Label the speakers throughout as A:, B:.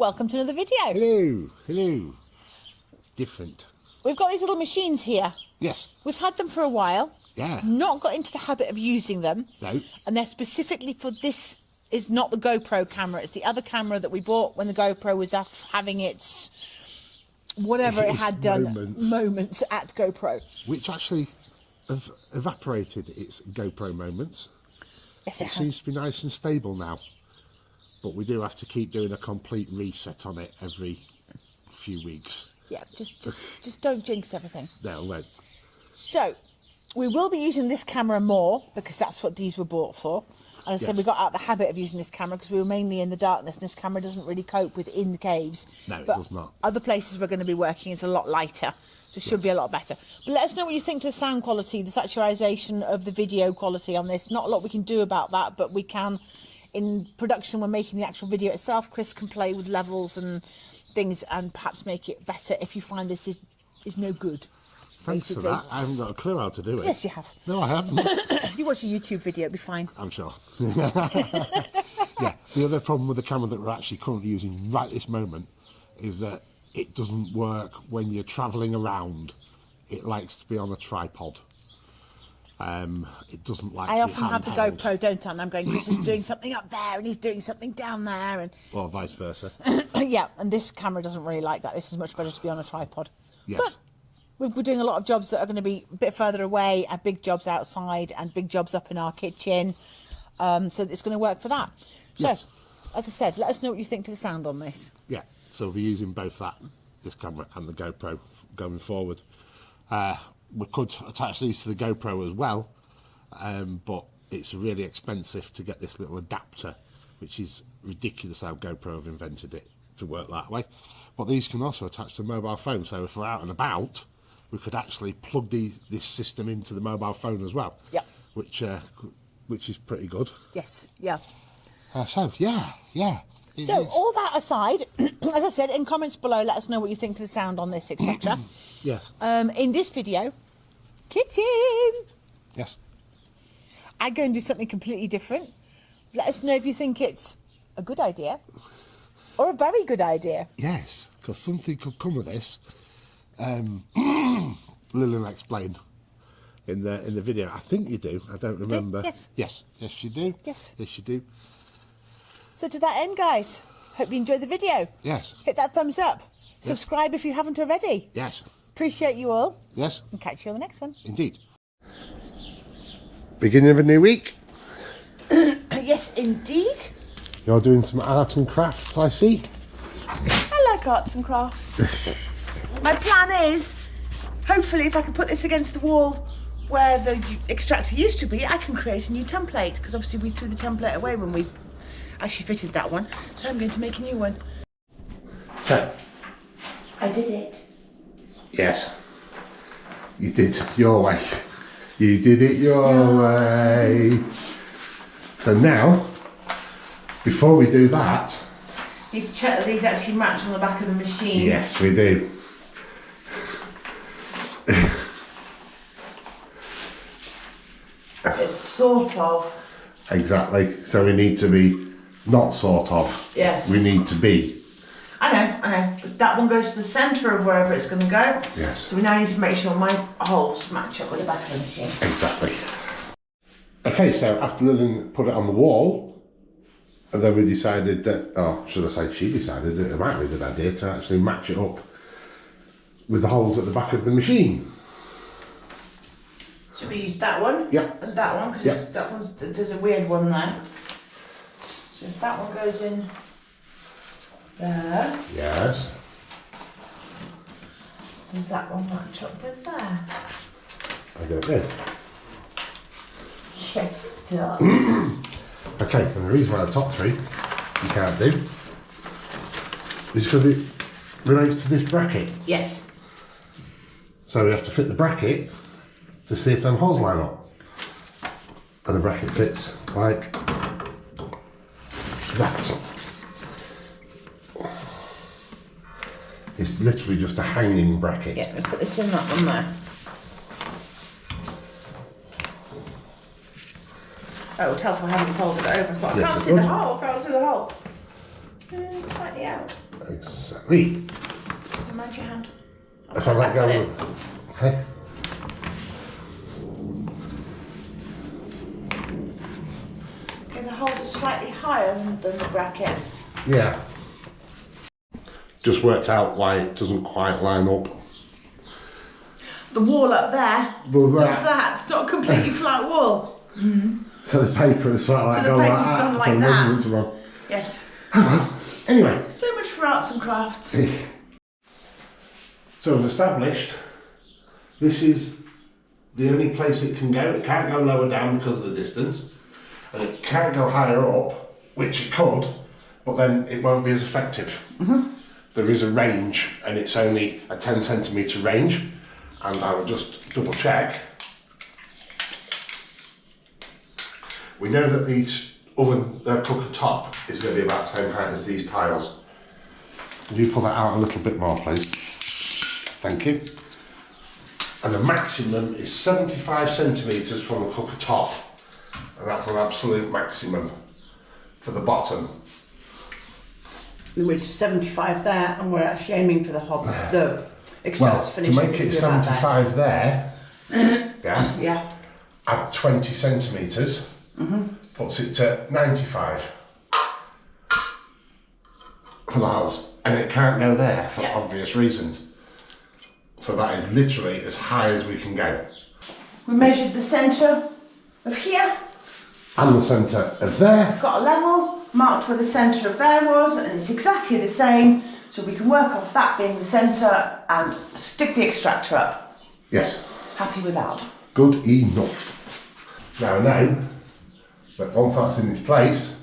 A: Welcome to another video.
B: Hello, hello. Different.
A: We've got these little machines here.
B: Yes.
A: We've had them for a while.
B: Yeah.
A: Not got into the habit of using them.
B: No.
A: And they're specifically for this. Is not the GoPro camera. It's the other camera that we bought when the GoPro was off having its whatever it had done moments at GoPro.
B: Which actually have evaporated its GoPro moments.
A: Yes,
B: it seems to be nice and stable now. But we do have to keep doing a complete reset on it every few weeks.
A: Yeah, just don't jinx everything.
B: No, won't.
A: So, we will be using this camera more because that's what these were bought for. And as I said, we got out of the habit of using this camera because we were mainly in the darkness and this camera doesn't really cope with in the caves.
B: No, it
A: but
B: does not.
A: Other places we're going to be working is a lot lighter, so it should be a lot better. But let us know what you think to the sound quality, the saturation of the video quality on this. Not a lot we can do about that, but we can, in production, we're making the actual video itself. Chris can play with levels and things and perhaps make it better if you find this is no good.
B: Thanks
A: basically.
B: for that. I haven't got a clue how to do it.
A: Yes, you have.
B: No, I haven't.
A: You watch a YouTube video, it'll be fine.
B: I'm sure. Yeah, the other problem with the camera that we're actually currently using right this moment is that it doesn't work when you're travelling around. It likes to be on a tripod. It doesn't like.
A: I often have the GoPro, don't I? And I'm going, Chris is doing something up there, and he's doing something down there, and
B: or vice versa.
A: yeah. And this camera doesn't really like that. This is much better to be on a tripod.
B: Yes.
A: But we're doing a lot of jobs that are going to be a bit further away, and big jobs outside, and big jobs up in our kitchen. So it's going to work for that. So,
B: yes.
A: As I said, let us know what you think to the sound on this.
B: Yeah. So we'll be using both this camera and the GoPro going forward. We could attach these to the GoPro as well, but it's really expensive to get this little adapter, which is ridiculous how GoPro have invented it to work that way. But these can also attach to a mobile phone, so if we're out and about, we could actually plug this system into the mobile phone as well.
A: Yeah.
B: Which is pretty good.
A: Yes, yeah.
B: So, yeah.
A: So, all that aside, as I said, in comments below, let us know what you think to the sound on this, etc.
B: Yes.
A: In this video, kitchen!
B: Yes.
A: I'm going to do something completely different. Let us know if you think it's a good idea or a very good idea.
B: Yes, because something could come of this. Lillian explained in the video. I think you do. I don't remember.
A: Yes.
B: Yes, you do.
A: Yes.
B: Yes, you do.
A: So to that end, guys, hope you enjoyed the video.
B: Yes.
A: Hit that thumbs up. Subscribe if you haven't already.
B: Yes.
A: Appreciate you all.
B: Yes.
A: And catch you on the next one.
B: Indeed. Beginning of a new week.
A: Yes, indeed.
B: You're doing some art and crafts, I see.
A: I like arts and crafts. My plan is, hopefully, if I can put this against the wall where the extractor used to be, I can create a new template. Because obviously we threw the template away when we actually fitted that one. So I'm going to make a new one.
B: So.
A: I did it.
B: Yes. You did your way. You did it your way. So now, before we do that,
A: You need to check that these actually match on the back of the machine.
B: yes, we do.
A: It's sort of.
B: Exactly. So we need to be not sort of.
A: Yes.
B: We need to be.
A: I know. But that one goes to the centre of wherever it's going to go.
B: Yes.
A: So we now need to make sure my holes match up with the back of the machine.
B: Exactly. Okay, so after Lillian put it on the wall, and then we decided that, or should I say she decided that it might be a good idea to actually match it up with the holes at the back of the machine.
A: Should we use that one?
B: Yep.
A: And that one, because
B: Yep.
A: there's a weird one there. So if that one goes in there,
B: Yes.
A: does that one match up with there?
B: I don't know.
A: Yes, it does.
B: Okay, and the reason why the top three you can't do is because it relates to this bracket.
A: Yes.
B: So we have to fit the bracket to see if them holes line up. And the bracket fits like that. It's literally just a hanging bracket.
A: Yeah, we put this in that one there. Oh, tell if I haven't folded it over. I
B: Yes,
A: can't
B: it
A: see the
B: would.
A: hole. Can't see the hole. Slightly out.
B: Exactly.
A: Mind your hand.
B: If I let go, okay.
A: Okay, the holes are slightly higher than the bracket.
B: Yeah. Just worked out why it doesn't quite line up.
A: The wall up there
B: Does
A: does that. It's not a completely flat wall.
B: So the paper is sort of like
A: So the
B: going
A: paper's
B: like
A: gone
B: that.
A: like
B: so the
A: that.
B: measurements are wrong.
A: Yes.
B: Anyway.
A: So much for arts and crafts.
B: So we've established this is the only place it can go. It can't go lower down because of the distance, and it can't go higher up, which it could, but then it won't be as effective. There is a range, and it's only a 10 centimetre range, and I will just double check. We know that the cooker top is going to be about the same height as these tiles. Could you pull that out a little bit more, please? Thank you. And the maximum is 75 centimetres from the cooker top, and that's an absolute maximum for the bottom.
C: Which is 75 there, and we're actually aiming for the external
B: Well,
C: finish.
B: to make it 75 there, yeah,
C: Yeah.
B: add 20 centimetres, puts it to 95 for the house, and it can't go there for obvious reasons. So that is literally as high as we can go.
A: We measured the centre of here.
B: And the centre of there.
A: Got a level, marked where the centre of there was, and it's exactly the same. So we can work off that being the centre and stick the extractor up.
B: Yes.
A: Happy with that.
B: Good enough. Now I know that once that's in its place,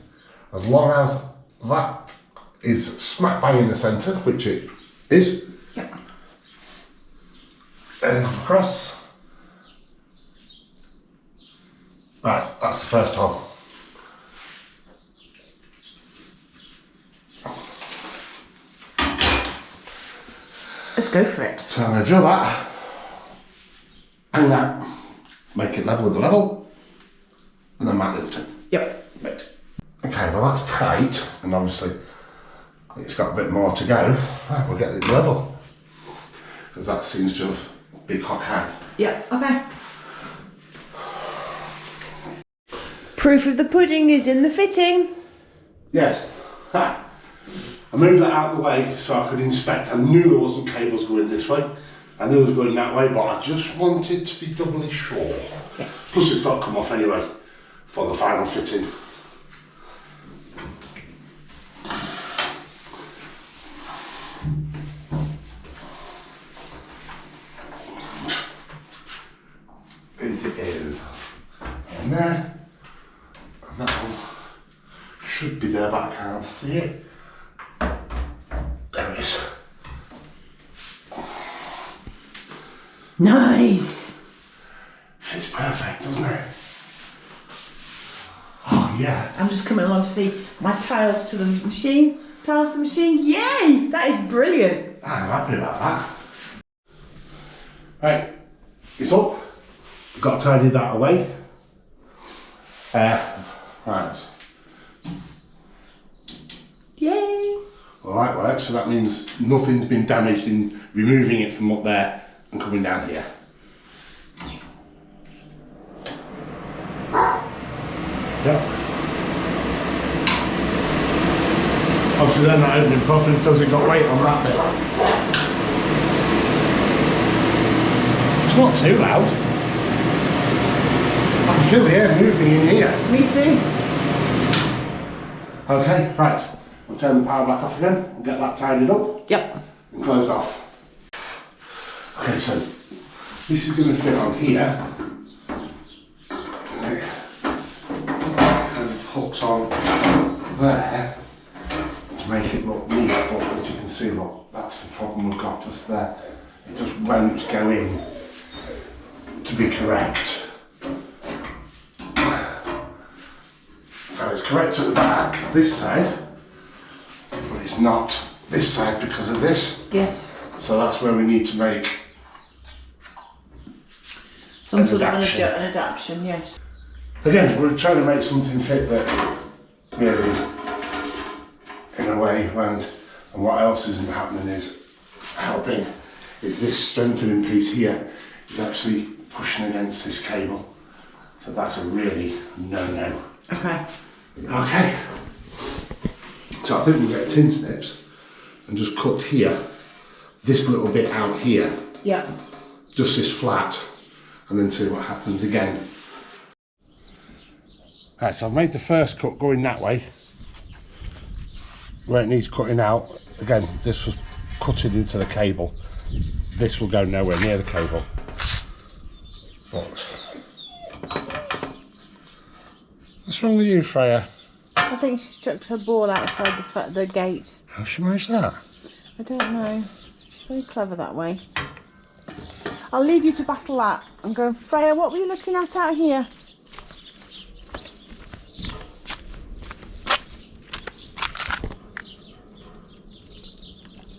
B: as long as that is smack bang in the centre, which it is, and across. Right, that's the first hole.
A: Let's go for it.
B: So I'm going to drill that, hang that, make it level with the level, and then mat lift it.
A: Yep.
B: Right. Okay, well that's tight, and obviously it's got a bit more to go. Right, we'll get this level, because that seems to have been cock high.
A: Yeah, okay. Proof of the pudding is in the fitting.
B: Yes. Ha. I moved that out of the way so I could inspect. I knew there wasn't cables going this way. I knew it was going that way, but I just wanted to be doubly sure.
A: Yes.
B: Plus it's got to come off anyway for the final fitting. It is. And there. And that one should be there, but I can't see it. There it is.
A: Nice.
B: Fits perfect, doesn't it? Oh yeah.
A: I'm just coming along to see my tiles to the machine. Tiles to the machine. Yay! That is brilliant.
B: I'm happy about that. Right, it's up. Got to tidy that away. Right.
A: Yay!
B: Well, that works, so that means nothing's been damaged in removing it from up there and coming down here. Yep. Obviously they're not opening properly because it got weight on that bit. It's not too loud. I can feel the air moving in here.
A: Me too.
B: Okay, right. We'll turn the power back off again and get that tidied up
A: Yep.
B: and closed off. Okay, so this is going to fit on here. Kind of hooks on there to make it look neat, but as you can see, look, that's the problem we've got just there. It just won't go in to be correct. So it's correct at the back, this side, but it's not this side because of this.
A: Yes.
B: So that's where we need to make
A: Some
B: An
A: sort
B: adaptation.
A: of an adaptation, yes.
B: Again, we're trying to make something fit that really, in a way, won't. And what else isn't happening is helping is this strengthening piece here is actually pushing against this cable. So that's a really no-no.
C: Okay.
B: Okay. So I think we'll get tin snips and just cut here, this little bit out here.
C: Yeah.
B: Just this flat, and then see what happens again. Right, so I've made the first cut going that way, where it needs cutting out. Again, this was cutting into the cable. This will go nowhere near the cable. But what's wrong with you, Freya?
A: I think she chucked her ball outside the gate.
B: How she managed that?
A: I don't know. She's very clever that way. I'll leave you to battle that. I'm going, Freya, what were you looking at out here?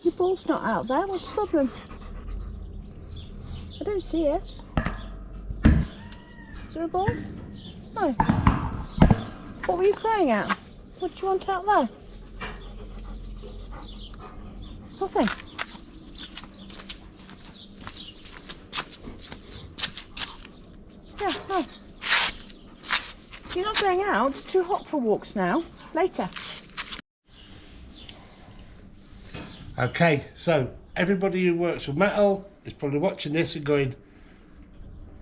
A: Your ball's not out there. What's the problem? I don't see it. Is there a ball? No. What were you crying at? What do you want out there? Nothing. Yeah, no. You're not going out. It's too hot for walks now. Later.
B: Okay, so everybody who works with metal is probably watching this and going,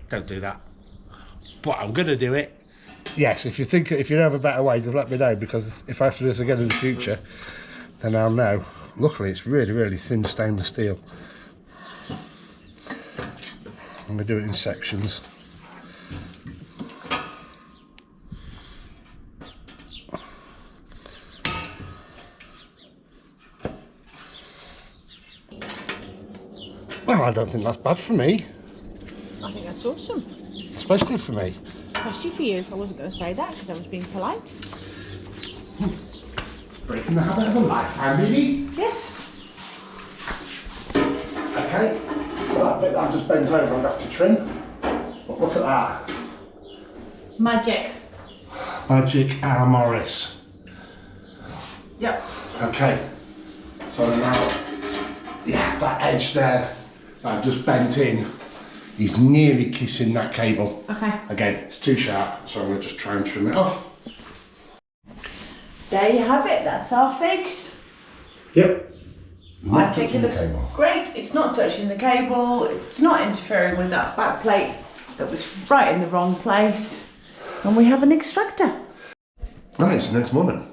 B: don't do that. But I'm going to do it. Yes, if you have a better way, just let me know, because if I have to do this again in the future, then I'll know. Luckily, it's really, really thin stainless steel. I'm going to do it in sections. Well, I don't think that's bad for me,
A: I think that's awesome.
B: especially for me.
A: Especially for you. I wasn't going to say that because I was being polite.
B: Breaking the habit of a lifetime, baby.
A: Yes.
B: Okay, well, that bit that just bent over, I'm going to have to trim. But look at that.
A: Magic.
B: Magic R. Morris.
A: Yep.
B: Okay, so now, yeah, that edge there that I've just bent in is nearly kissing that cable.
A: Okay.
B: Again, it's too sharp, so I'm going to just try and trim it off.
A: There you have it. That's our fix.
B: Yep.
A: I think it looks great. It's not touching the cable. It's not interfering with that back plate that was right in the wrong place. And we have an extractor.
B: Right, it's the next morning.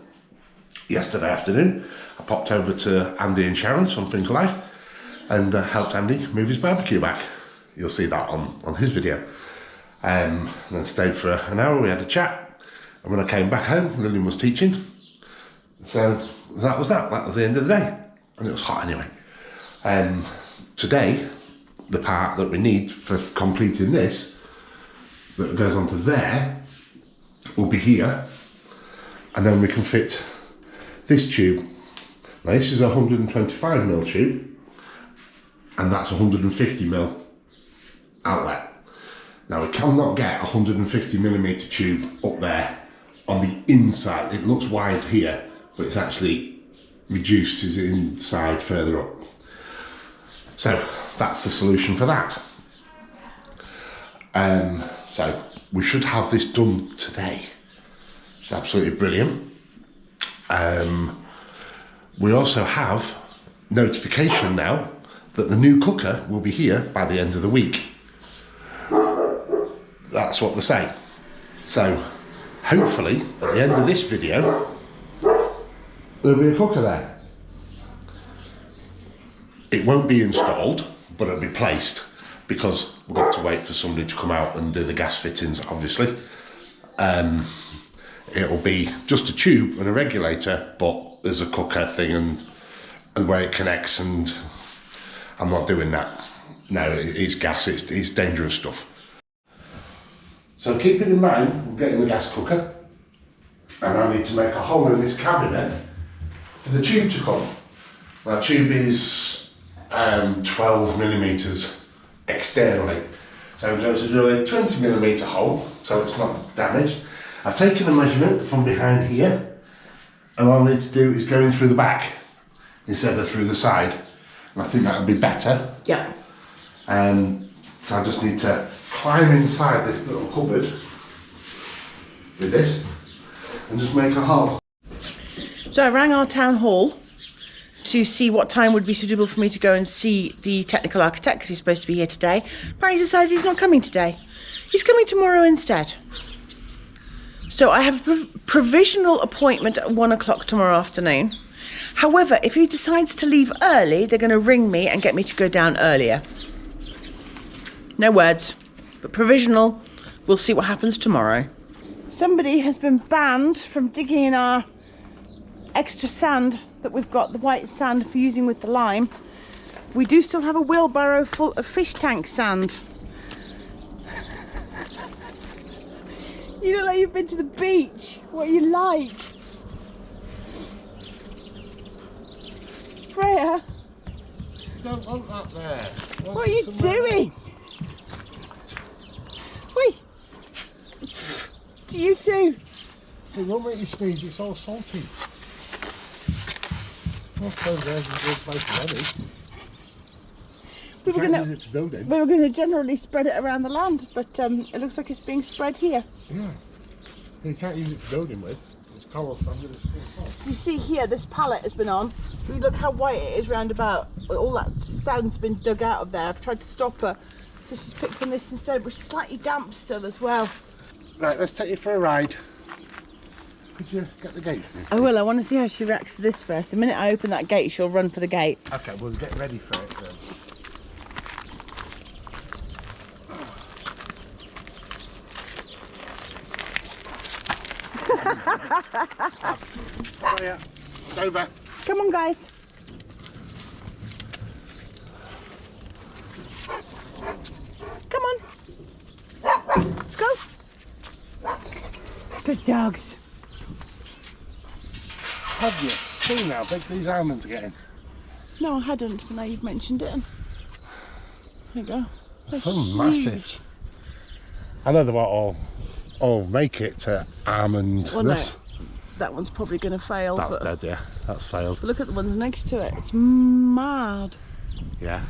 B: Yesterday afternoon, I popped over to Andy and Sharon's from Think Life and helped Andy move his barbecue back. You'll see that on his video. Then stayed for an hour, we had a chat, and when I came back home, Lillian was teaching. So that was that. That was the end of the day. And it was hot anyway. Today, the part that we need for completing this, that goes onto there, will be here. And then we can fit this tube. Now this is a 125mm tube, and that's 150mm outlet. Now we cannot get a 150mm tube up there on the inside. It looks wide here, but it's actually reduced as inside further up. So that's the solution for that. So we should have this done today. It's absolutely brilliant. We also have notification now that the new cooker will be here by the end of the week. That's what they say. So hopefully at the end of this video there'll be a cooker there. It won't be installed, but it'll be placed, because we've got to wait for somebody to come out and do the gas fittings, obviously. It'll be just a tube and a regulator, but there's a cooker thing and where it connects, and I'm not doing that. No, it's gas, it's dangerous stuff. So keeping in mind, we're getting the gas cooker, and I need to make a hole in this cabinet for the tube to come. Now, tube is 12mm externally. So I'm going to drill a 20mm hole so it's not damaged. I've taken a measurement from behind here, and all I need to do is go in through the back. instead of through the side. And I think that would be better.
C: Yeah.
B: So I just need to climb inside this little cupboard with this and just make a hole.
A: So I rang our town hall to see what time would be suitable for me to go and see the technical architect, because he's supposed to be here today. Apparently he's decided he's not coming today. He's coming tomorrow instead. So I have a provisional appointment at 1 o'clock tomorrow afternoon. However, if he decides to leave early, they're going to ring me and get me to go down earlier. No words, but provisional. We'll see what happens tomorrow. Somebody has been banned from digging in our extra sand that we've got, the white sand for using with the lime. We do still have a wheelbarrow full of fish tank sand. You look like you've been to the beach. What are you like? Freya?
B: Don't want that there.
A: What are you doing? Wait. To you too.
B: It won't make you sneeze, it's all salty. Well, I suppose there's a good place already.
A: We were
B: Can't use it for building.
A: going to generally spread it around the land, but it looks like it's being spread here.
B: Yeah. You can't use it for building with. It's coral sand and it's full of salt.
A: You see here, this pallet has been on. Look how white it is round about. All that sand's been dug out of there. I've tried to stop her, so she's picked on this instead, but she's slightly damp still as well.
B: Right, let's take you for a ride. Could you get the gate for me?
A: I will. I want to see how she reacts to this first. The minute I open that gate, she'll run for the gate.
B: Okay, we'll get ready for it then. Oh yeah, it's over.
A: Come on, guys. Come on. Let's go. Good dogs.
B: Have you seen how big these almonds are getting?
A: No, I hadn't, but now you've mentioned it. There you go. They're
B: So
A: huge.
B: massive. I know they won't all make it to almondness.
A: Well, no, that one's probably going to fail.
B: That's
A: but
B: dead, yeah. That's failed.
A: look at the ones next to it. It's mad.
B: Yeah.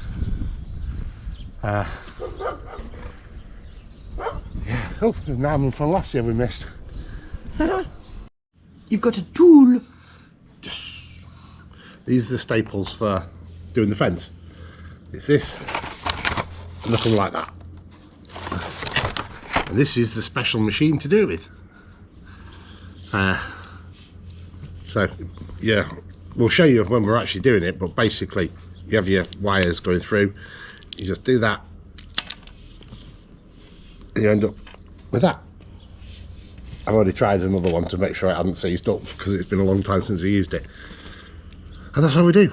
B: Yeah. Oh, there's an almond from last year we missed.
A: You've got a tool.
B: These are the staples for doing the fence. It's this, nothing like that. And this is the special machine to do it with. So, yeah, we'll show you when we're actually doing it, but basically you have your wires going through, you just do that, and you end up with that. I've already tried another one to make sure it hadn't seized up because it's been a long time since we used it. And that's what we do.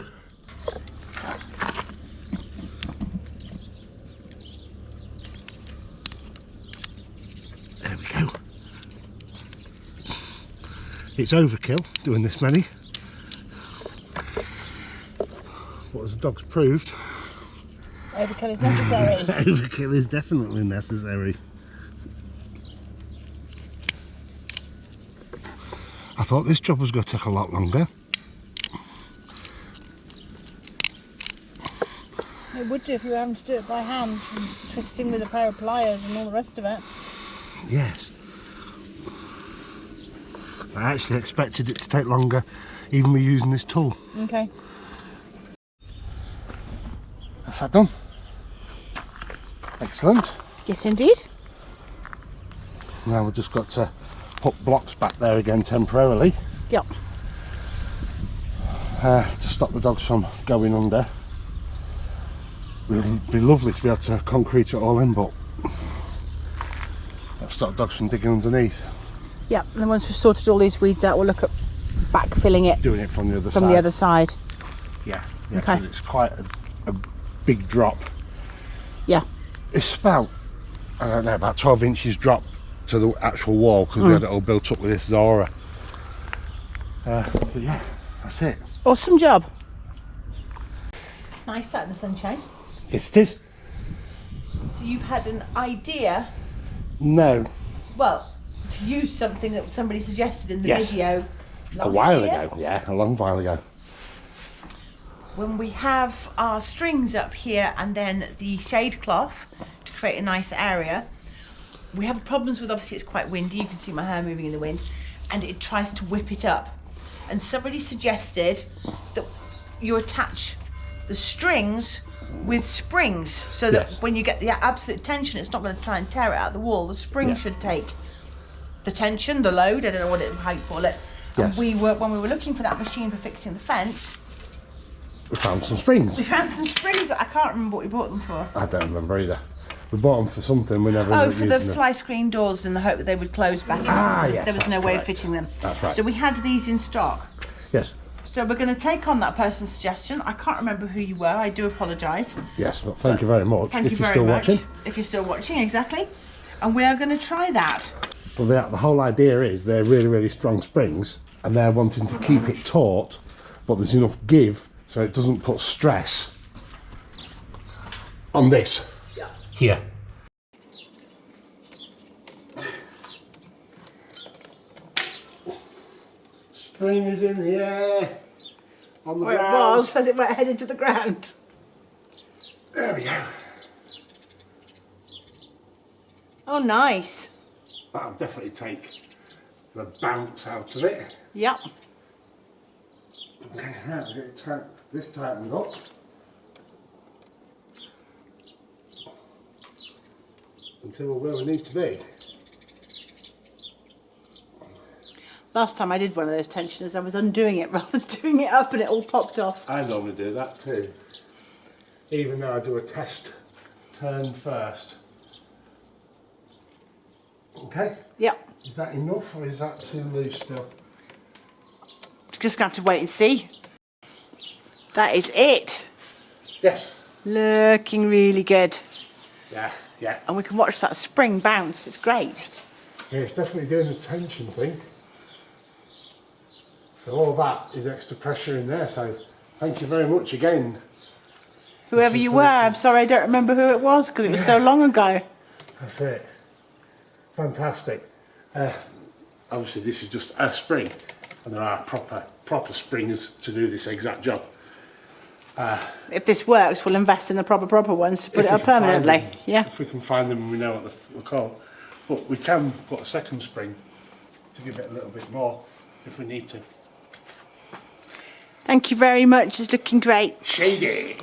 B: There we go. It's overkill doing this many. What has the dogs proved?
A: Overkill is necessary.
B: Overkill is definitely necessary. I thought this job was going to take a lot longer.
A: It would do if you were having to do it by hand, and twisting with a pair of pliers and all the rest of it.
B: Yes. I actually expected it to take longer even with using this tool.
A: Okay.
B: That's that done. Excellent.
A: Yes, indeed.
B: Now we've just got to put blocks back there again temporarily
A: Yep.
B: to stop the dogs from going under. It would be lovely to be able to concrete it all in, but that'll stop dogs from digging underneath.
A: Yep. And then once we've sorted all these weeds out, we'll look at backfilling it
B: Doing it from the other side.
A: from the other side.
B: Yeah,
A: Okay.
B: 'cause it's quite a big drop.
A: Yeah.
B: It's about, I don't know, about 12 inches drop to the actual wall because we had it all built up with this Zora. But yeah, that's it.
A: Awesome job. It's nice out in the sunshine.
B: Yes, it is.
A: So you've had an idea,
B: No,
A: well, to use something that somebody suggested in the
B: Yes.
A: video
B: a
A: last
B: while
A: year.
B: ago. Yeah, a long while ago.
A: when we have our strings up here and then the shade cloth to create a nice area, we have problems with, obviously it's quite windy, you can see my hair moving in the wind, and it tries to whip it up. And somebody suggested that you attach the strings with springs so that when you get the absolute tension, it's not going to try and tear it out of the wall. The spring should take the tension, the load, I don't know how you call it. And when we were looking for that machine for fixing the fence,
B: we found some springs.
A: We found some springs that I can't remember what we bought them for.
B: I don't remember either. We bought them for something, we never.
A: Oh, for the fly screen doors in the hope that they would close better.
B: Yes,
A: there was no way of fitting them.
B: That's right.
A: So we had these in stock.
B: Yes.
A: So we're going to take on that person's suggestion. I can't remember who you were. I do apologise.
B: Yes, but thank you very much.
A: Thank you very much. If you're still watching, exactly. And we are going to try that.
B: But the whole idea is they're really, really strong springs, and they're wanting to keep it taut, but there's enough give so it doesn't put stress on this here. Spring is in the air. On the ground.
A: It was, as it went headed to the ground.
B: There we go.
A: Oh, nice.
B: That'll definitely take the bounce out of it.
A: Yep.
B: Okay, now we'll get this tightened up. Until we're where we need to be.
A: Last time I did one of those tensioners, I was undoing it rather than doing it up and it all popped off.
B: I normally do that too. Even though I do a test turn first. Okay?
A: Yep.
B: Is that enough or is that too loose still?
A: Just gonna have to wait and see. That is it.
B: Yes.
A: Looking really good.
B: Yeah, yeah.
A: And we can watch that spring bounce. It's great.
B: Yeah, it's definitely doing the tension thing. So all that is extra pressure in there, so thank you very much again.
A: Whoever you were, I'm sorry I don't remember who it was because it was so long ago.
B: That's it. Fantastic. Obviously this is just a spring, and there are proper springs to do this exact job.
A: If this works, we'll invest in the proper ones to put it up permanently. Yeah.
B: If we can find them and we know what they're called. But we can put a second spring to give it a little bit more if we need to.
A: Thank you very much. It's looking great.
B: Shady.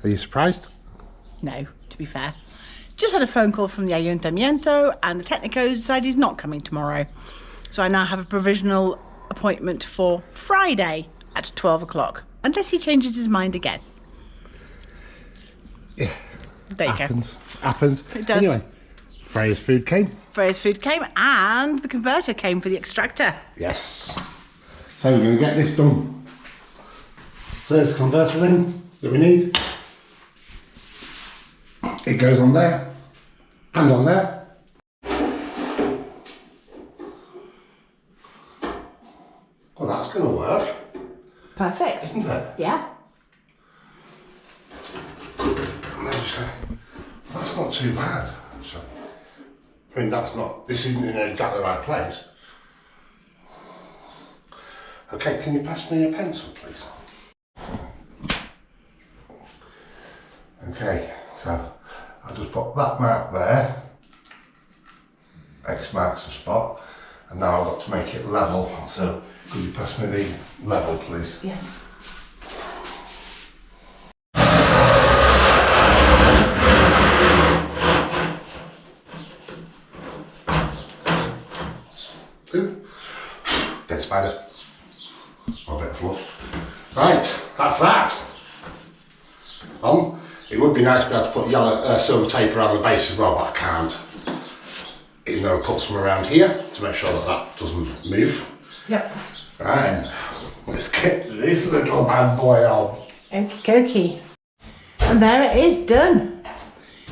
B: Are you surprised?
A: No, to be fair. Just had a phone call from the Ayuntamiento and the Technicos decided he's not coming tomorrow. So I now have a provisional appointment for Friday at 12 o'clock, unless he changes his mind again.
B: Yeah.
A: There you go.
B: Happens.
A: It does.
B: Anyway, Freya's food came.
A: Freya's food came and the converter came for the extractor.
B: Yes. So we're going to get this done. So there's the converter ring that we need. It goes on there and on there. Well, that's going to work.
A: Perfect.
B: Isn't it?
A: Yeah.
B: That's not too bad. So, I mean, this isn't in exactly the right place. Okay, can you pass me a pencil, please? Okay, so I'll just put that mark there. X marks the spot. And now I've got to make it level. So could you pass me the level, please?
A: Yes.
B: Ooh. Dead spider. Or a bit of fluff. Right, that's that. It would be nice to be able to put yellow silver tape around the base as well, but I can't. Even though I put some around here to make sure that that doesn't move.
A: Yep.
B: Right, let's get this little bad boy on.
A: Okie dokie. And there it is, done.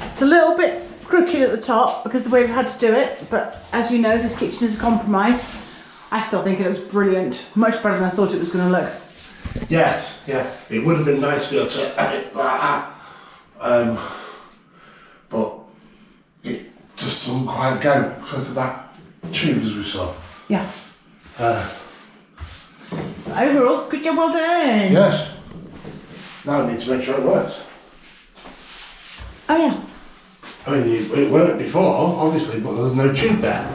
A: It's a little bit crooked at the top because the way we've had to do it, but as you know, this kitchen is a compromise. I still think it looks brilliant, much better than I thought it was going to look.
B: Yes, yeah, it would have been nice to be able to have it like that, but it just doesn't quite go because of that tube as we saw.
A: Yeah. Overall, good job, well done.
B: Yes. Now I need to make sure it works.
A: Oh yeah.
B: I mean, it worked before, obviously, but there's no tube there.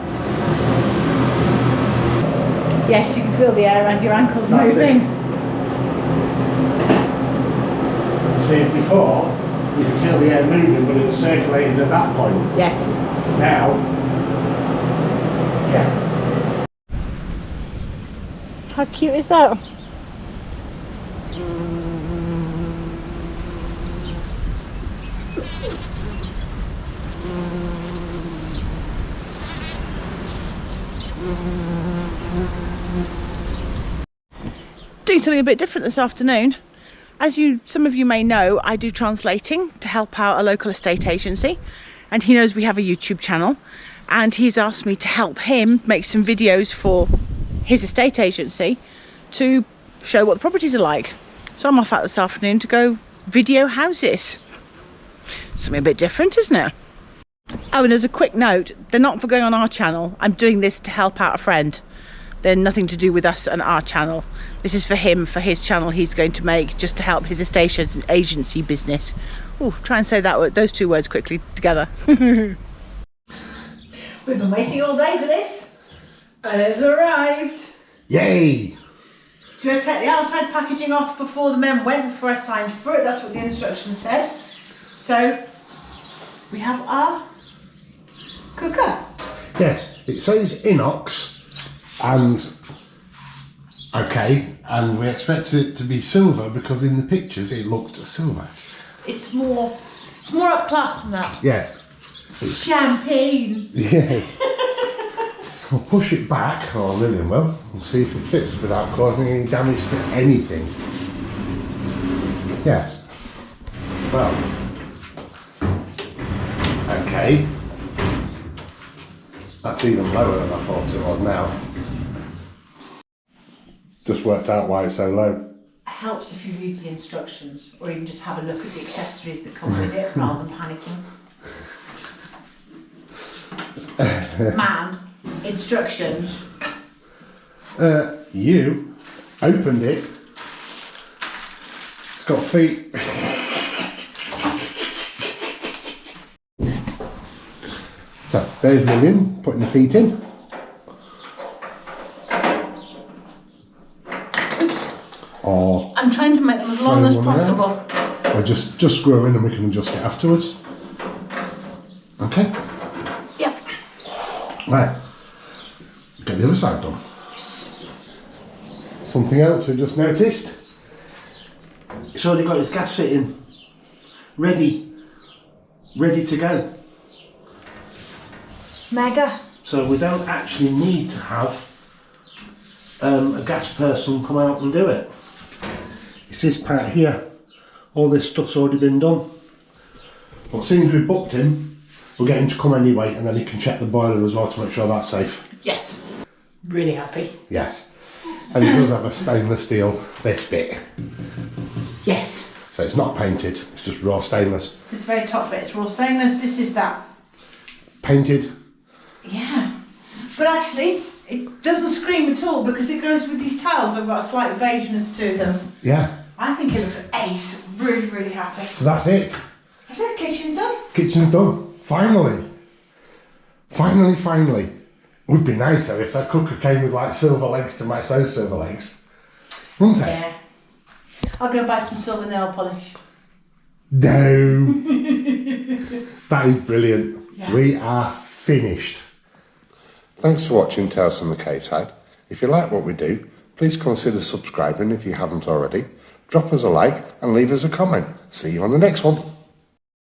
A: Yes, you can feel the air around your ankles
B: That's
A: moving.
B: See, before, you could feel the air moving, but it was circulating at that point.
A: Yes.
B: Now, yeah.
A: How cute is that? Doing something a bit different this afternoon. As some of you may know, I do translating to help out a local estate agency, and he knows we have a YouTube channel, and he's asked me to help him make some videos for his estate agency to show what the properties are like. So I'm off out this afternoon to go video houses. Something a bit different, isn't it? Oh, and as a quick note, they're not for going on our channel. I'm doing this to help out a friend. They're nothing to do with us and our channel. This is for him, for his channel he's going to make, just to help his estate agency business. Oh, try and say those two words quickly together. We've been waiting all day for this, and it's arrived.
B: Yay!
A: So we're going to take the outside packaging off before the men went, before I signed for it. That's what the instructions said. So we have our cooker.
B: Yes, it says inox, and okay, and we expected it to be silver because in the pictures it looked silver.
A: It's more up class than that.
B: Yes.
A: Champagne.
B: Yes. We'll push it back, or Lillian will, and see if it fits without causing any damage to anything. Yes. Well. Okay. That's even lower than I thought it was now. Just worked out why it's so low.
A: It helps if you read the instructions, or even just have a look at the accessories that come with it rather than panicking. Man, instructions.
B: You opened it. It's got feet. So there's Lillian putting the feet in.
A: Oops.
B: Or
A: I'm trying to make them as long as
B: Throw one
A: possible.
B: or just screw them in and we can adjust it afterwards. Okay.
A: Yep.
B: Right. Get the other side done.
A: Yes.
B: Something else we just noticed. It's already got its gas fitting ready to go.
A: Mega.
B: So we don't actually need to have a gas person come out and do it. It's this part here. All this stuff's already been done. But seeing as we've booked him, we'll get him to come anyway, and then he can check the boiler as well to make sure that's safe.
A: Yes. Really happy.
B: Yes. And he does have a stainless steel, this bit.
A: Yes.
B: So it's not painted, it's just raw stainless.
A: This very top bit is raw stainless. This is that.
B: Painted.
A: Yeah. But actually, it doesn't scream at all because it goes with these tiles. They've got a slight beigeness to them.
B: Yeah.
A: I think it looks ace. Really, really happy.
B: So that's it.
A: I said kitchen's done.
B: Kitchen's done. Finally. Finally. Would be nicer if that cooker came with like silver legs to match those silver legs. Wouldn't it?
A: Yeah. I'll go buy some silver nail polish.
B: No. That is brilliant.
A: Yeah.
B: We are finished. Thanks for watching Tales from the Caveside. If you like what we do, please consider subscribing if you haven't already. Drop us a like and leave us a comment. See you on the next one.